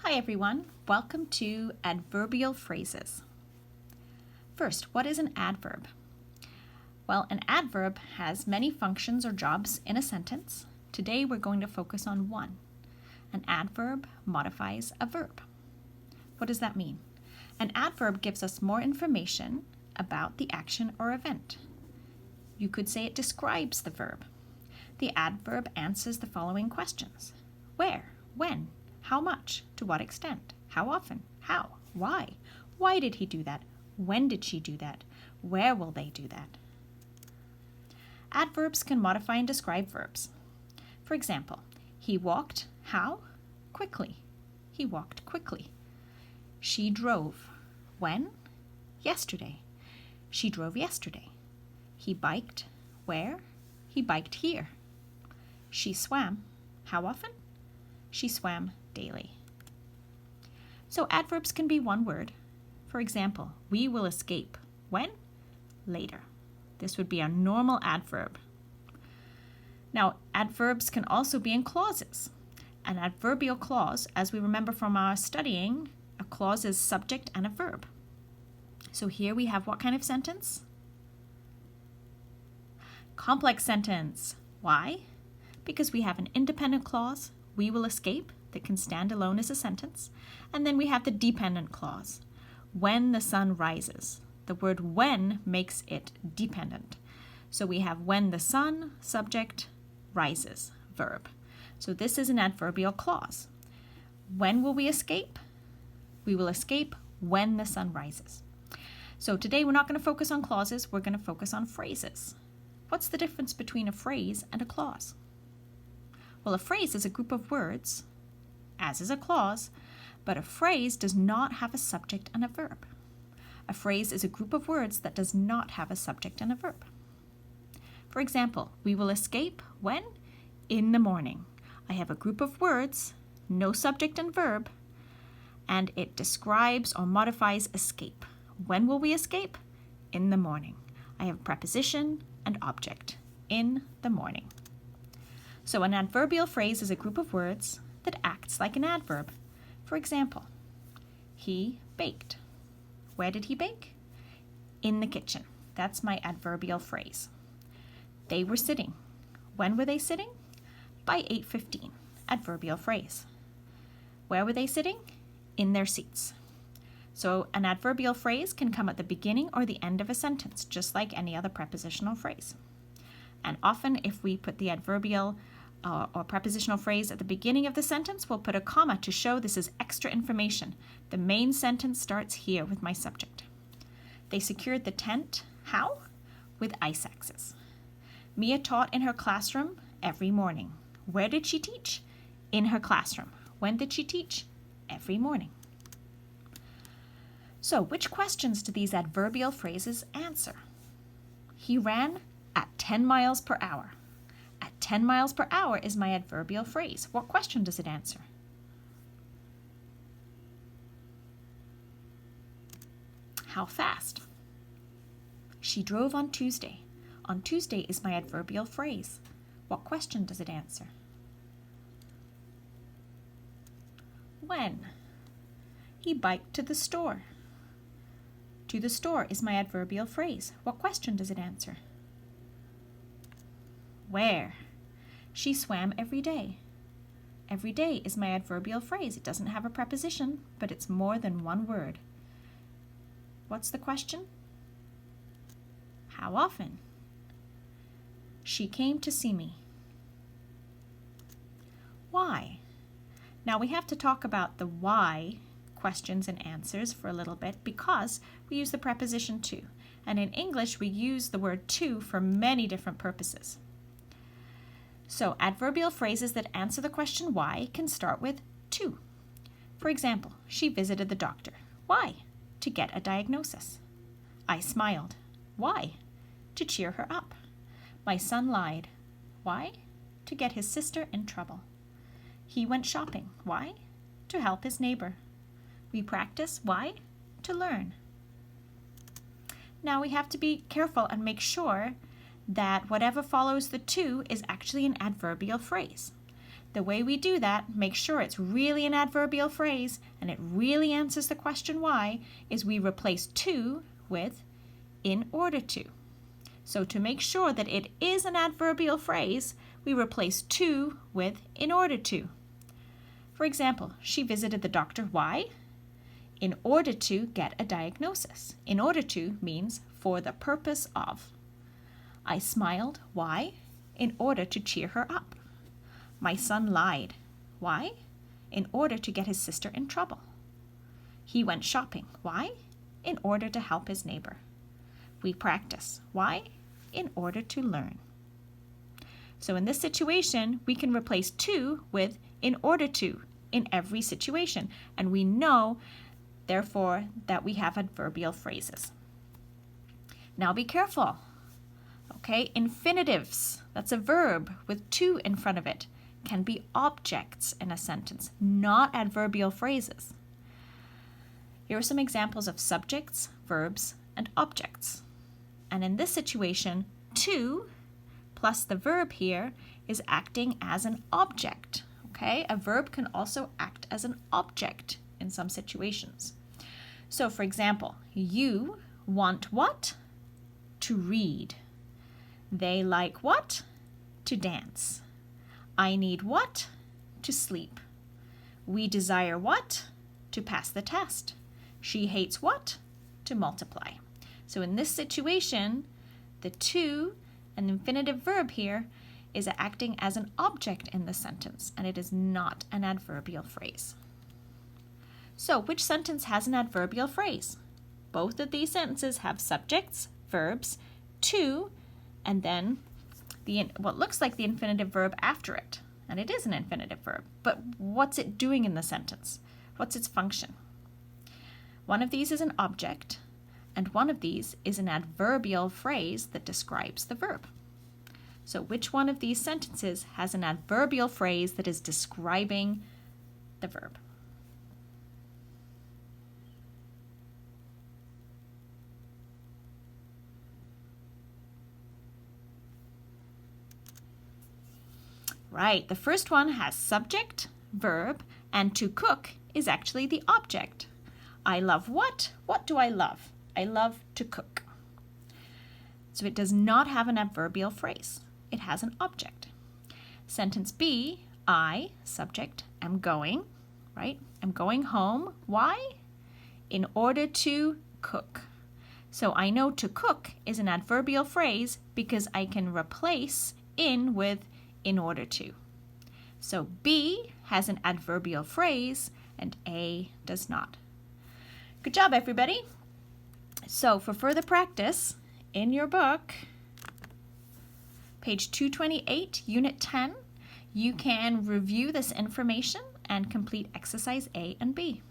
Hi everyone, welcome to Adverbial Phrases. First, what is an adverb? Well, an adverb has many functions or jobs in a sentence. Today we're going to focus on one. An adverb modifies a verb. What does that mean? An adverb gives us more information about the action or event. You could say it describes the verb. The adverb answers the following questions. Where? When? How much? To what extent? How often? How? Why? Why did he do that? When did she do that? Where will they do that? Adverbs can modify and describe verbs. For example, he walked, how? Quickly. He walked quickly. She drove. When? Yesterday. She drove yesterday. He biked. Where? He biked here. She swam. How often? She swam daily. So adverbs can be one word. For example, we will escape. When? Later. This would be a normal adverb. Now, adverbs can also be in clauses. An adverbial clause, as we remember from our studying, a clause is subject and a verb. So here we have what kind of sentence? Complex sentence. Why? Because we have an independent clause, we will escape, that can stand alone as a sentence. And then we have the dependent clause, when the sun rises. The word when makes it dependent. So we have when the sun, subject, rises, verb. So this is an adverbial clause. When will we escape? We will escape when the sun rises. So today we're not going to focus on clauses, we're going to focus on phrases. What's the difference between a phrase and a clause? Well, a phrase is a group of words, as is a clause, but a phrase does not have a subject and a verb. A phrase is a group of words that does not have a subject and a verb. For example, we will escape when? In the morning. I have a group of words, no subject and verb, and it describes or modifies escape. When will we escape? In the morning. I have preposition and object. In the morning. So an adverbial phrase is a group of words that acts like an adverb. For example, he baked. Where did he bake? In the kitchen. That's my adverbial phrase. They were sitting. When were they sitting? By 8:15. Adverbial phrase. Where were they sitting? In their seats. So an adverbial phrase can come at the beginning or the end of a sentence, just like any other prepositional phrase. And often if we put the adverbial or prepositional phrase at the beginning of the sentence, we'll put a comma to show this is extra information. The main sentence starts here with my subject. They secured the tent, how? With ice axes. Mia taught in her classroom every morning. Where did she teach? In her classroom. When did she teach? Every morning. So, which questions do these adverbial phrases answer? He ran at 10 miles per hour. At 10 miles per hour is my adverbial phrase. What question does it answer? How fast? She drove on Tuesday. On Tuesday is my adverbial phrase. What question does it answer? When? He biked to the store. To the store is my adverbial phrase. What question does it answer? Where? She swam every day. Every day is my adverbial phrase. It doesn't have a preposition, but it's more than one word. What's the question? How often? She came to see me. Why? Now we have to talk about the why questions and answers for a little bit because we use the preposition to. And in English, we use the word to for many different purposes. So adverbial phrases that answer the question why can start with to. For example, she visited the doctor. Why? To get a diagnosis. I smiled. Why? To cheer her up. My son lied. Why? To get his sister in trouble. He went shopping. Why? To help his neighbor. We practice. Why? To learn. Now we have to be careful and make sure that whatever follows the to is actually an adverbial phrase. the way we do that, make sure it's really an adverbial phrase and it really answers the question why, is we replace to with in order to. So to make sure that it is an adverbial phrase, we replace to with in order to. For example, she visited the doctor. Why? In order to get a diagnosis. In order to means for the purpose of. I smiled. Why? In order to cheer her up. My son lied. Why? In order to get his sister in trouble. He went shopping. Why? In order to help his neighbor. We practice. Why? In order to learn. So in this situation, we can replace to with in order to in every situation. And we know, therefore, that we have adverbial phrases. Now be careful. Okay, infinitives, that's a verb with to in front of it, can be objects in a sentence, not adverbial phrases. Here are some examples of subjects, verbs, and objects. And in this situation, to plus the verb here is acting as an object. Okay, a verb can also act as an object in some situations. So for example, you want what? To read. They like what? To dance. I need what? To sleep. We desire what? To pass the test. She hates what? To multiply. So in this situation, the to, an infinitive verb here, is acting as an object in the sentence, and it is not an adverbial phrase. So which sentence has an adverbial phrase? Both of these sentences have subjects, verbs, to, and then what looks like the infinitive verb after it. And it is an infinitive verb, but what's it doing in the sentence? What's its function? One of these is an object, and one of these is an adverbial phrase that describes the verb. So which one of these sentences has an adverbial phrase that is describing the verb? Right, the first one has subject, verb, and to cook is actually the object. I love what? What do I love? I love to cook. So it does not have an adverbial phrase. It has an object. Sentence B, I, subject, am going, right? I'm going home. Why? In order to cook. So I know to cook is an adverbial phrase because I can replace in with in order to. So B has an adverbial phrase and A does not. Good job, everybody. So for further practice, in your book, page 228, Unit 10, you can review this information and complete exercise A and B.